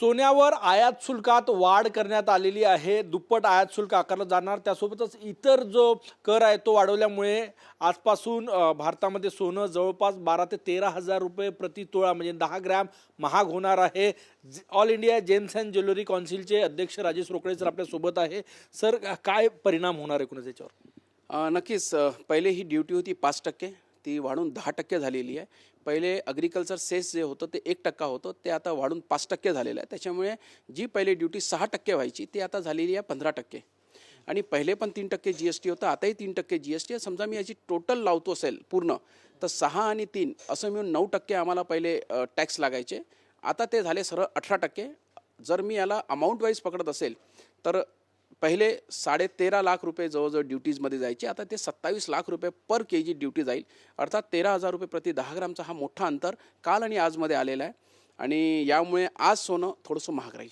सोन्यावर आयात शुल्कात वाढ करण्यात आलेली आहे. दुप्पट आयात शुल्क आकारलं जाणार. त्यासोबतच इतर जो कर आहे तो वाढवल्यामुळे आजपासून भारतामध्ये सोनं जवळपास 12 ते 13 हजार रुपये प्रति तोळा म्हणजे 10 ग्रॅम महाग होणार आहे. All India gems and jewellery काउन्सिलचे अध्यक्ष राजेश रोकडे सर आपल्यासोबत आहे. सर, काय परिणाम होणार एकूणच याच्यावर? नक्कीच. पहिले ही ड्युटी होती 5%, ती वाढून 10% झालेली आहे. पहिले ॲग्रिकल्चर सेस जे होतं ते 1% होतं, ते आता वाढून 5% झालेलं आहे. त्याच्यामुळे जी पहिले ड्युटी 6% व्हायची ती आता झालेली आहे 15%. आणि पहिले पण 3% GST होतं, आताही 3% GST आहे. समजा मी याची टोटल लावतो असेल पूर्ण तर 6 आणि 3 असं मिळून 9% आम्हाला पहिले टॅक्स लागायचे. आता ते झाले सरळ 18%. जर मी याला अमाऊंट वाईज पकडत असेल तर पहिले 13.5 लाख रुपये जवळजवळ ड्युटीजमध्ये जायचे, आता ते 27 लाख रुपये पर KG ड्युटी जाईल. अर्थात 13,000 रुपये प्रति 10 ग्रामचा हा मोठा अंतर काल आणि आजमध्ये आलेला आहे. आणि यामुळे आज सोनं थोडंसं महाग राहील.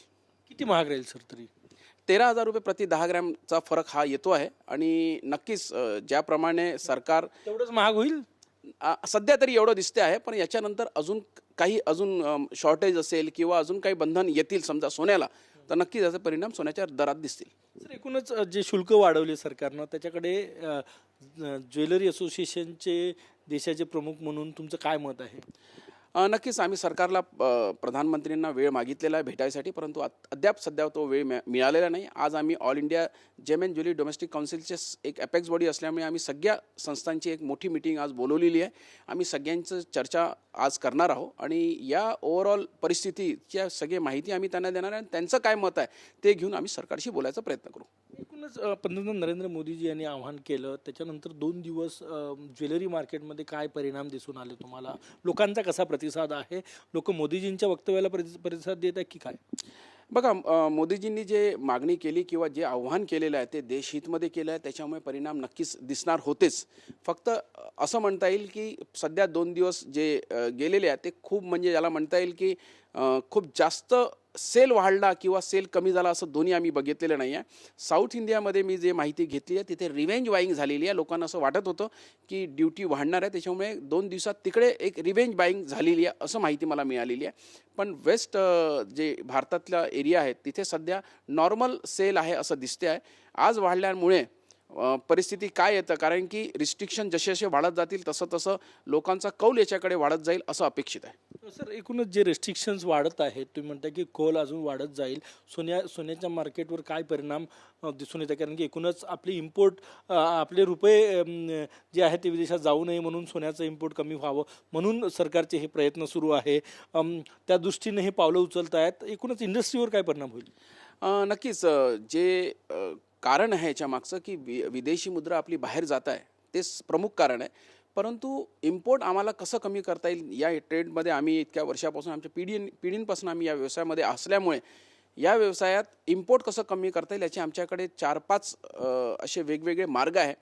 किती महाग राहील सर तरी? 13,000 रुपये प्रति 10 ग्रॅमचा फरक हा येतो आहे. आणि नक्कीच ज्याप्रमाणे सरकार तेवढंच महाग होईल? सध्या तरी एवढं दिसते आहे, पण याच्यानंतर अजून शॉर्टेज असेल किंवा अजून काही बंधन येतील समजा सोन्याला, तर नक्कीच याचे परिणाम सोन्याच्या दरात दिसतील. सर, एकूणच जे शुल्क वाढवले सरकारनं त्याच्याकडे ज्वेलरी असोसिएशनचे देशाचे प्रमुख म्हणून तुमचं काय मत आहे? नक्कीच आम्ही सरकारला प्रधानमंत्र्यांना वेळ मागितलेला आहे भेटायसाठी, परंतु अद्याप सध्या तो वेळ मिळालेला नाही. आज आम्ही all India gem and jewellery domestic काउन्सिलचे एक अपेक्स बॉडी असल्यामुळे आम्ही सगळ्या संस्थांची एक मोठी मीटिंग आज बोलवलेली आहे. आम्ही सगळ्यांचं चर्चा आज करणार आहोत आणि या ओव्हरऑल परिस्थितीच्या सगळी माहिती आम्ही त्यांना देणार आहे आणि त्यांचं काय मत आहे ते घेऊन आम्ही सरकारशी बोलायचा प्रयत्न करू. एकूणच पंतप्रधान नरेंद्र मोदीजी यांनी आवाहन केलं, त्याच्यानंतर 2 दिवस ज्वेलरी मार्केटमध्ये काय परिणाम दिसून आले तुम्हाला? लोकांचा कसा प्रतिसाद आहे? लोक मोदीजींच्या वक्तव्याला प्रतिसाद देत आहेत की काय? बघा, मोदीजींनी जे मागणी केली किंवा जे आव्हान केलेलं आहे ते देशहितमध्ये केलं आहे, त्याच्यामुळे परिणाम नक्कीच दिसणार होतेच. फक्त असं म्हणता येईल की सध्या 2 दिवस जे गेलेले आहेत ते खूप म्हणजे याला म्हणता येईल की खूप जास्त सेल वाढला किंवा सेल कमी झाला असं दोन्ही आम्ही बघितलेलं नाही आहे. साऊथ इंडियामध्ये मी जे माहिती घेतली आहे तिथे रिव्हेंज बाईंग झालेली आहे. लोकांना असं वाटत होतं की ड्युटी वाढणार आहे, त्याच्यामुळे 2 दिवसात तिकडे एक रिव्हेंज बाईंग झालेली आहे असं माहिती मला मिळालेली आहे. पण वेस्ट जे भारतातला एरिया आहे तिथे सध्या नॉर्मल सेल आहे असं दिसते आहे. आज वाढल्यामुळे परिस्थिती काय येतं, कारण की रिस्ट्रिक्शन जसे जसे वाढत जातील तसं तसं लोकांचा कौल याच्याकडे वाढत जाईल असं अपेक्षित आहे. सर, एकूणच जे रेस्ट्रिक्शन्स वाढत आहेत, तुम्ही म्हणता की कौल अजून वाढत जाईल, सोन्याच्या मार्केटवर काय परिणाम दिसून येतात? कारण की एकूणच आपली इम्पोर्ट, आपले रुपये जे आहेत ते विदेशात जाऊ नये म्हणून सोन्याचं इम्पोर्ट कमी व्हावं म्हणून सरकारचे हे प्रयत्न सुरू आहे. त्या दृष्टीने हे पावलं उचलत आहेत. एकूणच इंडस्ट्रीवर काय परिणाम होईल? नक्कीच जे कारण आहे याच्या मागचं की विदेशी मुद्रा आपली बाहेर जात आहे तेच प्रमुख कारण आहे. परंतु इम्पोर्ट आम्हाला कसं कमी करता येईल या ट्रेंडमध्ये आम्ही इतक्या वर्षापासून आमच्या पिढींपासून आम्ही या व्यवसायामध्ये असल्यामुळे या व्यवसायात इम्पोर्ट कसं कमी करता येईल याचे आमच्याकडे 4-5 असे वेगवेगळे मार्ग आहे.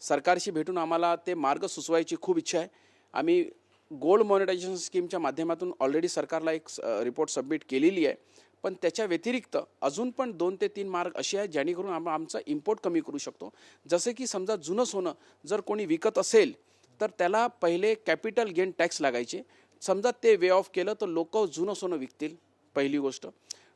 सरकारशी भेटून आम्हाला ते मार्ग सुचवायची खूप इच्छा आहे. आम्ही गोल्ड मॉनिटायझेशन स्कीमच्या माध्यमातून ऑलरेडी सरकारला एक रिपोर्ट सबमिट केलेली आहे. पण त्याच्या व्यतिरिक्त अजून पण 2 ते 3 मार्ग असे आहेत जेणेकरून आम्ही आमचा इम्पोर्ट कमी करू शकतो. जसे की समजा जुनं सोनं जर कोणी विकत असेल तर त्याला पहिले कॅपिटल गेन टॅक्स लागायचे. समजा ते वे ऑफ केलं तर लोक जुनं सोनं विकतील, पहिली गोष्ट.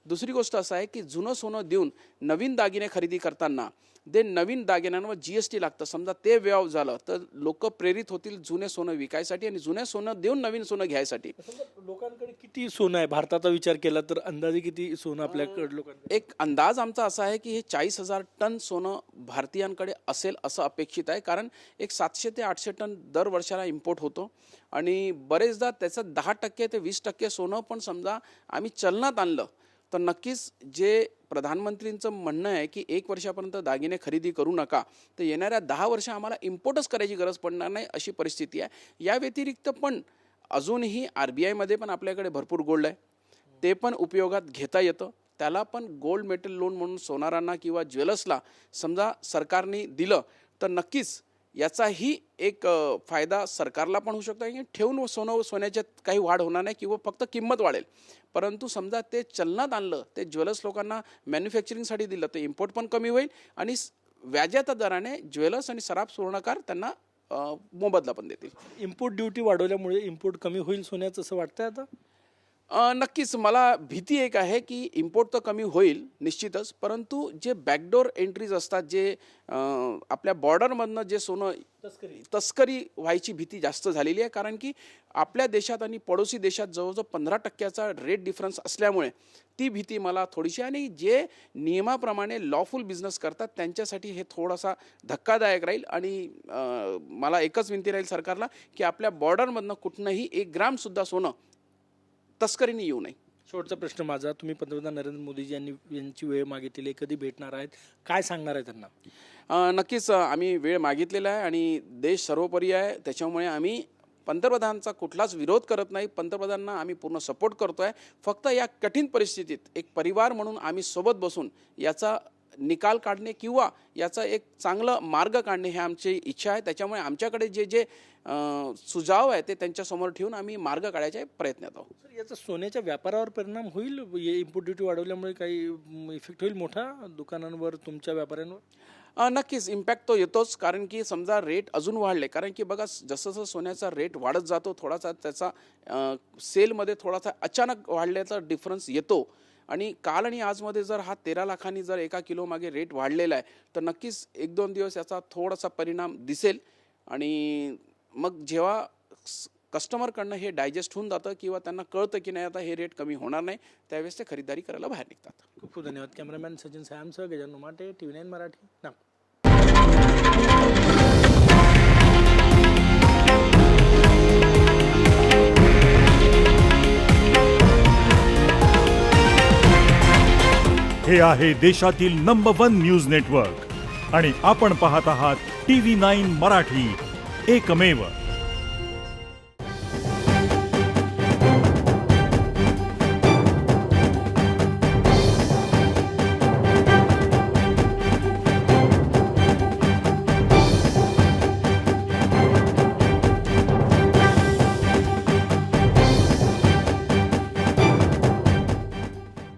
दुसरी गोष्ट असं आहे की जुनं सोनं देऊन नवीन दागिने खरेदी करताना नवीन दागिन्यांवर GST लागतं. समजा ते वे ऑफ झालं तर लोक प्रेरित होतील जुने सोनं विकायसाठी आणि जुने सोनं देऊन नवीन सोनं घ्यायसाठी. लोकांकडे किती सोनं आहे भारताचा विचार केला तर अंदाजे किती सोनं आपल्याकडे लोकांकडे? एक अंदाज आमचा असा आहे की हे 40,000 टन सोनं भारतीयांकडे असेल असं अपेक्षित आहे. कारण एक 700 ते 800 टन दर वर्षाला इम्पोर्ट होतो आणि बरेचदा त्याचं 10% ते 20% सोनं पण समजा आम्ही चलनात आणलं तर नक्कीच जे प्रधानमंत्रींचं म्हणणं आहे की 1 वर्षापर्यंत दागिने खरेदी करू नका, तर येणाऱ्या 10 वर्ष आम्हाला इम्पोर्टच करायची गरज पडणार नाही अशी परिस्थिती आहे. या व्यतिरिक्त पण अजूनही RBIमध्ये पण आपल्याकडे भरपूर गोल्ड आहे, ते पण उपयोगात घेता येतं. त्याला पण गोल्ड मेटल लोन म्हणून सोनारांना किंवा ज्वेलर्सला समजा सरकारने दिलं तर नक्कीच याचाही एक फायदा सरकारला पण होऊ शकतो. आणि ठेवून सोन्याच्यात काही वाढ होणार नाही किंवा फक्त किंमत वाढेल. परंतु समजा ते चलनात आणलं, ते ज्वेलर्स लोकांना मॅन्युफॅक्चरिंगसाठी दिलं तर इम्पोर्ट पण कमी होईल आणि व्याजाच्या दराने ज्वेलर्स आणि सराफ सोनकार त्यांना मोबदला पण देतील. इम्पोर्ट ड्युटी वाढवल्यामुळे इम्पोर्ट कमी होईल सोन्याचं असं वाटतंय आता? नक्कीच मला भीती एक आहे की इम्पोर्ट तर कमी होईल निश्चितच, परंतु जे बॅकडोर एंट्रीज असतात, जे आपल्या बॉर्डरमधनं जे सोनं तस्करी व्हायची भीती जास्त झालेली आहे. कारण की आपल्या देशात आणि पडोसी देशात जवळजवळ 15% रेट डिफरन्स असल्यामुळे ती भीती मला थोडीशी, आणि जे नियमाप्रमाणे लॉफुल बिझनेस करतात त्यांच्यासाठी हे थोडासा धक्कादायक राहील. आणि मला एकच विनंती राहील सरकारला की आपल्या बॉर्डरमधनं कुठनंही 1 ग्रामसुद्धा सोनं तस्करीने येऊ नये. शेवटचा प्रश्न माझा, तुम्ही पंतप्रधान नरेंद्र मोदीजी यांची वेळ मागितलेली आहे, कधी भेटणार आहेत, काय सांगणार आहे त्यांना? नक्कीच आम्ही वेळ मागितलेला आहे आणि देश सर्वोपरी आहे, त्याच्यामुळे आम्ही पंतप्रधानांचा कुठलाच विरोध करत नाही. पंतप्रधानांना आम्ही पूर्ण सपोर्ट करतो आहे. फक्त या कठीण परिस्थितीत एक परिवार म्हणून आम्ही सोबत बसून याचा निकाल काढणे किंवा याचा एक चांगला मार्ग काढणे हे आमची इच्छा आहे. त्याच्यामुळे आमच्याकडे जे जे सुझाव आहे ते त्यांच्यासमोर ठेवून आम्ही मार्ग काढायच्या प्रयत्नात आहोत. सर, याचा सोन्याच्या व्यापारावर परिणाम होईल? इम्पोर्ट ड्युटी वाढवल्यामुळे काही इफेक्ट होईल मोठा दुकानांवर, तुमच्या व्यापाऱ्यांवर? नक्कीच इम्पॅक्ट तो येतोच. कारण की समजा रेट अजून वाढले, कारण की बघा जसं जसं सोन्याचा रेट वाढत जातो थोडासा त्याचा सेलमध्ये थोडासा अचानक वाढल्याचा डिफरन्स येतो. आणि काल आणि आजमध्ये जर हा 13 लाखांनी जर 1 किलो मागे रेट वाढलेला आहे तर नक्कीच 1-2 दिवस याचा थोडासा परिणाम दिसेल. आणि मग जेव्हा कस्टमरकडनं हे डायजेस्ट होऊन जातं किंवा त्यांना कळतं की नाही आता हे रेट कमी होणार नाही, त्यावेळेस ते खरीदारी करायला बाहेर निघतात. खूप खूप धन्यवाद. कॅमेरामॅन सचिन सॅमसह गजानन उमाटे, TV9 मराठी, नागपूर. हे आहे देशातील नंबर 1 न्यूज नेटवर्क आणि आपण पाहत आहात TV9 मराठी, एकमेव.